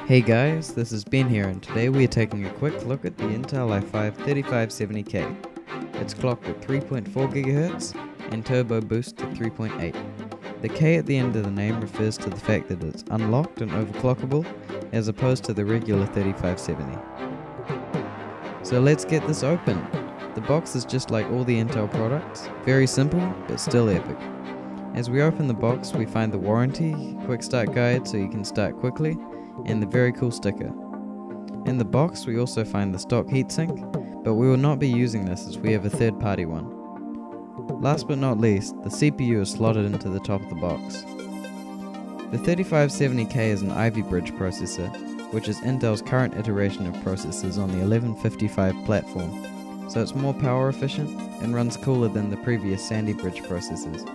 Hey guys, this is Ben here, and today we are taking a quick look at the Intel i5 3570K. It's clocked at 3.4 GHz and turbo boost to 3.8. The K at the end of the name refers to the fact that it's unlocked and overclockable as opposed to the regular 3570. So let's get this open. The box is just like all the Intel products, very simple but still epic. As we open the box, we find the warranty, quick start guide so you can start quickly, and the very cool sticker. In the box we also find the stock heatsink, but we will not be using this as we have a third party one. Last but not least, the CPU is slotted into the top of the box. The 3570K is an Ivy Bridge processor, which is Intel's current iteration of processors on the 1155 platform, so it's more power efficient and runs cooler than the previous Sandy Bridge processors.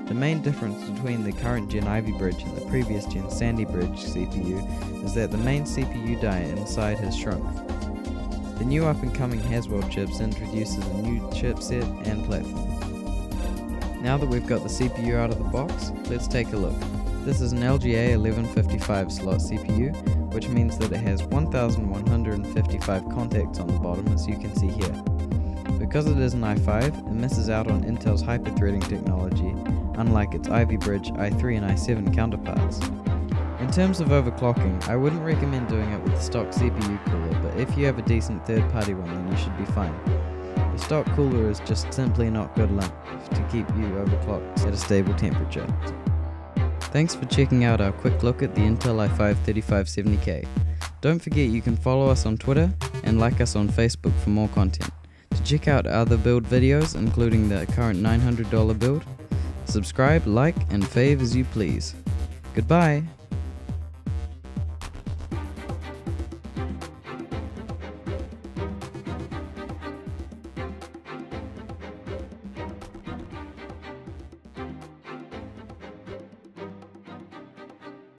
The main difference between the current Gen Ivy Bridge and the previous Gen Sandy Bridge CPU is that the main CPU die inside has shrunk. The new up-and-coming Haswell chips introduces a new chipset and platform. Now that we've got the CPU out of the box, let's take a look. This is an LGA 1155 slot CPU, which means that it has 1155 contacts on the bottom, as you can see here. Because it is an i5, it misses out on Intel's hyper-threading technology, unlike its Ivy Bridge i3 and i7 counterparts. In terms of overclocking, I wouldn't recommend doing it with the stock CPU cooler, but if you have a decent third-party one then you should be fine. The stock cooler is just simply not good enough to keep you overclocked at a stable temperature. Thanks for checking out our quick look at the Intel i5 3570K. Don't forget you can follow us on Twitter and like us on Facebook for more content. To check out other build videos, including the current $900 build, subscribe, like, and fave as you please. Goodbye!